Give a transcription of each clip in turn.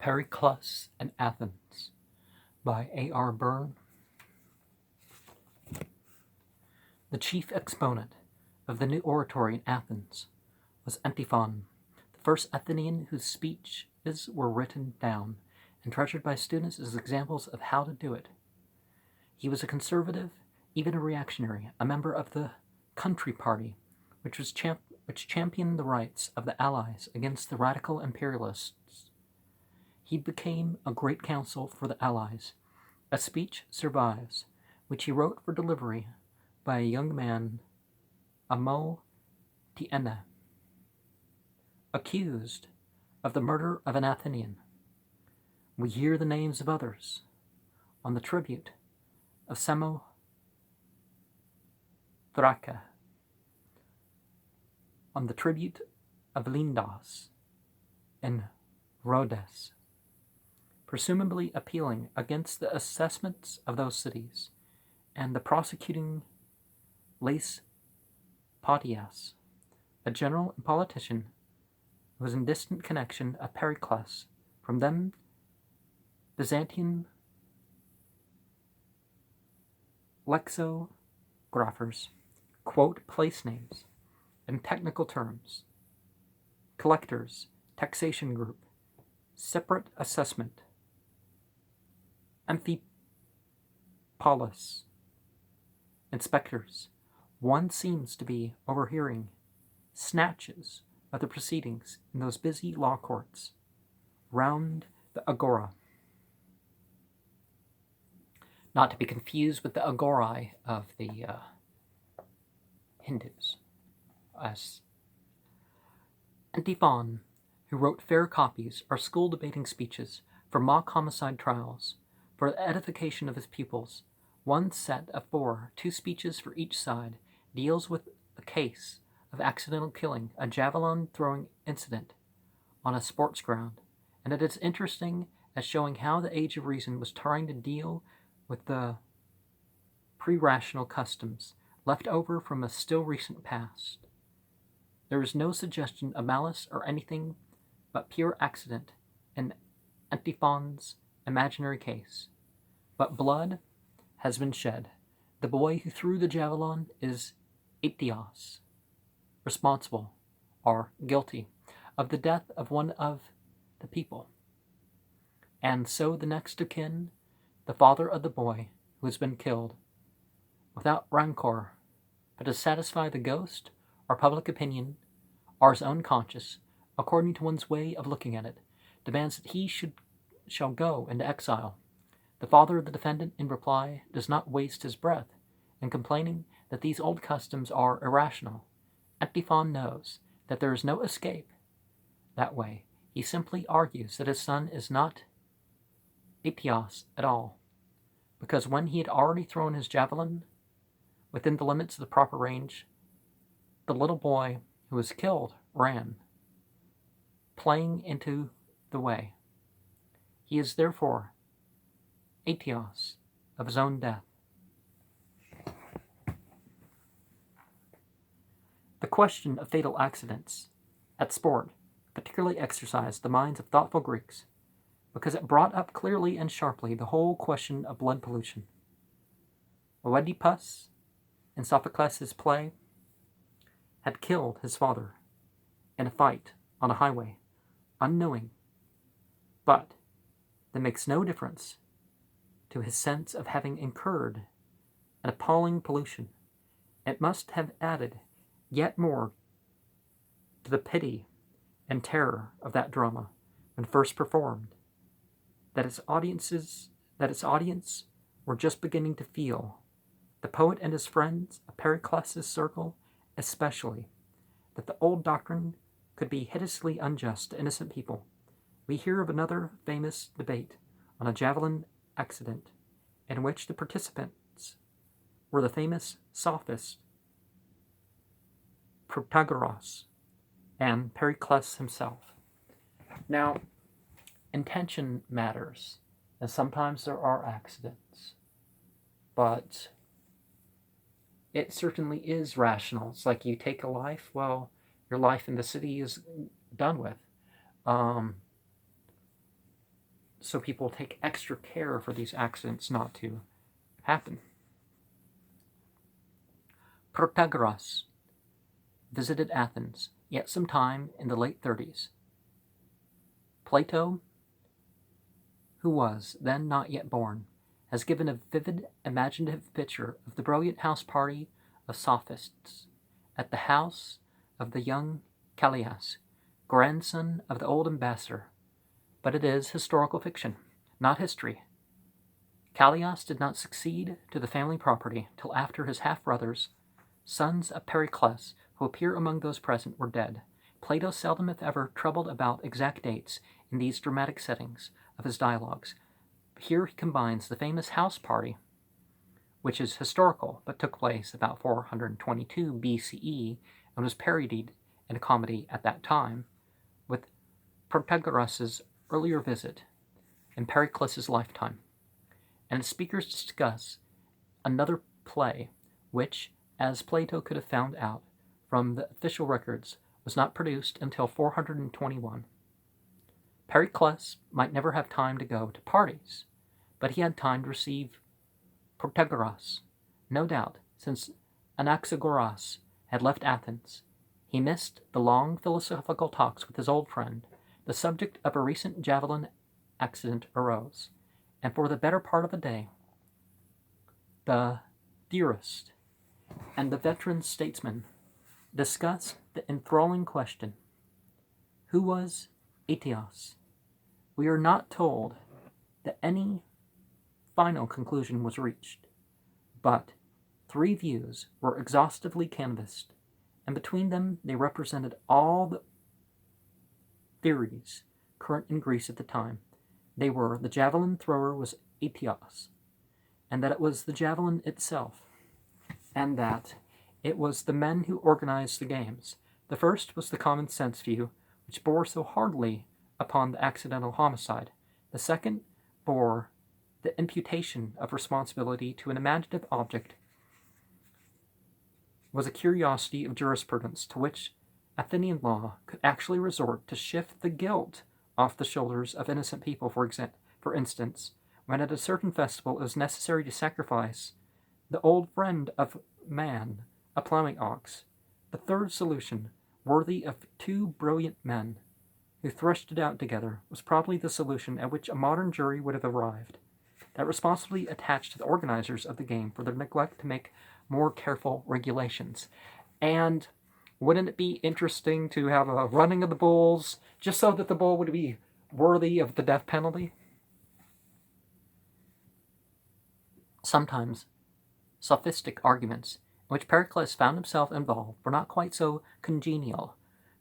Pericles and Athens by A.R. Byrne. The chief exponent of the new oratory in Athens was Antiphon, the first Athenian whose speeches were written down and treasured by students as examples of how to do it. He was a conservative, even a reactionary, a member of the Country Party, which championed the rights of the Allies against the radical imperialists. He became a great counsel for the Allies. A speech survives, which he wrote for delivery by a young man, Amo Tiene, accused of the murder of an Athenian. We hear the names of others on the tribute of Samothrace, on the tribute of Lindos and Rhodes, presumably appealing against the assessments of those cities, and the prosecuting Lace Podias, a general and politician who was in distant connection of Pericles. From them, Byzantine lexicographers quote place names and technical terms: collectors, taxation group, separate assessment, Amphipolis, inspectors. One seems to be overhearing snatches of the proceedings in those busy law courts round the agora, not to be confused with the agorai of the Hindus. As Antiphon, who wrote fair copies or school debating speeches for mock homicide trials, for the edification of his pupils, one set of 4, 2 speeches for each side, deals with a case of accidental killing, a javelin-throwing incident on a sports ground, and it is interesting as showing how the Age of Reason was trying to deal with the pre-rational customs left over from a still recent past. There is no suggestion of malice or anything but pure accident in Antiphon's imaginary case. But blood has been shed. The boy who threw the javelin is Aetios, responsible, or guilty, of the death of one of the people. And so the next of kin, the father of the boy who has been killed, without rancor, but to satisfy the ghost or public opinion or his own conscience, according to one's way of looking at it, demands that he shall go into exile. The father of the defendant, in reply, does not waste his breath in complaining that these old customs are irrational. Antiphon knows that there is no escape that way. He simply argues that his son is not Aetios at all, because when he had already thrown his javelin within the limits of the proper range, the little boy who was killed ran, playing into the way. He is therefore Aetios of his own death. The question of fatal accidents at sport particularly exercised the minds of thoughtful Greeks, because it brought up clearly and sharply the whole question of blood pollution. Oedipus, in Sophocles' play, had killed his father in a fight on a highway, unknowing, but that makes no difference to his sense of having incurred an appalling pollution. It must have added yet more to the pity and terror of that drama when first performed, that its audience were just beginning to feel, the poet and his friends, of Pericles' circle especially, that the old doctrine could be hideously unjust to innocent people. We hear of another famous debate on a javelin accident, in which the participants were the famous sophist Protagoras and Pericles himself. Now, intention matters, and sometimes there are accidents, but it certainly is rational. It's like you take a life, well, your life in the city is done with. so people take extra care for these accidents not to happen. Protagoras visited Athens yet some time in the late 30s. Plato, who was then not yet born, has given a vivid, imaginative picture of the brilliant house party of sophists at the house of the young Callias, grandson of the old ambassador. But it is historical fiction, not history. Callias did not succeed to the family property till after his half-brothers, sons of Pericles, who appear among those present, were dead. Plato seldom, if ever, troubled about exact dates in these dramatic settings of his dialogues. Here he combines the famous house party, which is historical but took place about 422 BCE and was parodied in a comedy at that time, with Protagoras' earlier visit in Pericles' lifetime. And speakers discuss another play which, as Plato could have found out from the official records, was not produced until 421. Pericles might never have time to go to parties, but he had time to receive Protagoras. No doubt, since Anaxagoras had left Athens, he missed the long philosophical talks with his old friend. The subject of a recent javelin accident arose, and for the better part of a day, the theorist and the veteran statesman discussed the enthralling question, who was Aetius? We are not told that any final conclusion was reached, but 3 views were exhaustively canvassed, and between them they represented all the theories current in Greece at the time. They were the javelin thrower was Aetius, and that it was the javelin itself, and that it was the men who organized the games. The first was the common sense view, which bore so hardly upon the accidental homicide. The second bore the imputation of responsibility to an imaginative object, was a curiosity of jurisprudence to which Athenian law could actually resort to shift the guilt off the shoulders of innocent people. For instance, when at a certain festival it was necessary to sacrifice the old friend of man, a plowing ox. The third solution, worthy of 2 brilliant men who threshed it out together, was probably the solution at which a modern jury would have arrived. That responsibility attached to the organizers of the game for their neglect to make more careful regulations. And wouldn't it be interesting to have a running of the bulls just so that the bull would be worthy of the death penalty? Sometimes sophistic arguments in which Pericles found himself involved were not quite so congenial.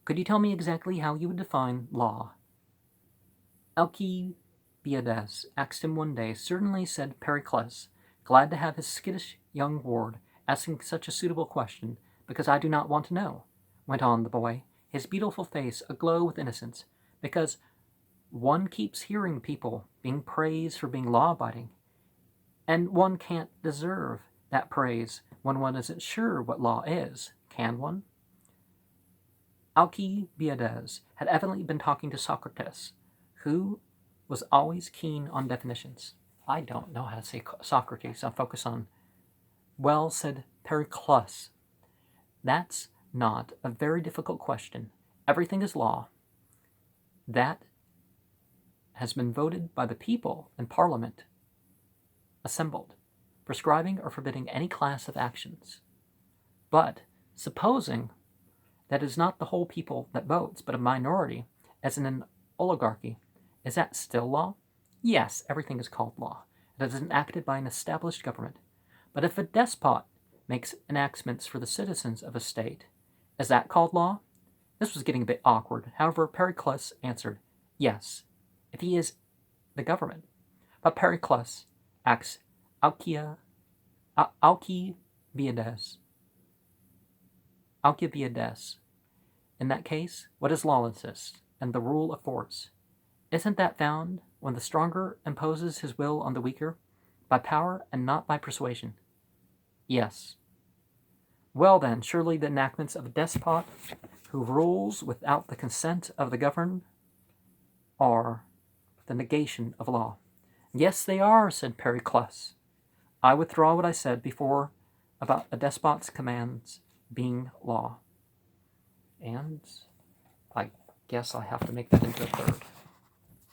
Could you tell me exactly how you would define law? Alcibiades asked him one day. Certainly, said Pericles, glad to have his skittish young ward asking such a suitable question, because I do not want to know, went on the boy, his beautiful face aglow with innocence, because one keeps hearing people being praised for being law-abiding, and one can't deserve that praise when one isn't sure what law is, can one? Alcibiades had evidently been talking to Socrates, who was always keen on definitions. I don't know how to say Socrates. I'll focus on. Well, said Pericles, that's not a very difficult question. Everything is law. That has been voted by the people in Parliament assembled, prescribing or forbidding any class of actions. But supposing that is not the whole people that votes, but a minority, as in an oligarchy, is that still law? Yes, everything is called law. It is enacted by an established government. But if a despot makes enactments for the citizens of a state, is that called law? This was getting a bit awkward. However, Pericles answered, yes, if he is the government. But Pericles asks Alcibiades. In that case, what is lawlessness and the rule of force? Isn't that found when the stronger imposes his will on the weaker, by power and not by persuasion? Yes. Well then, surely the enactments of a despot who rules without the consent of the governed are the negation of law. Yes, they are, said Pericles. I withdraw what I said before about a despot's commands being law. And I guess I have to make that into a third.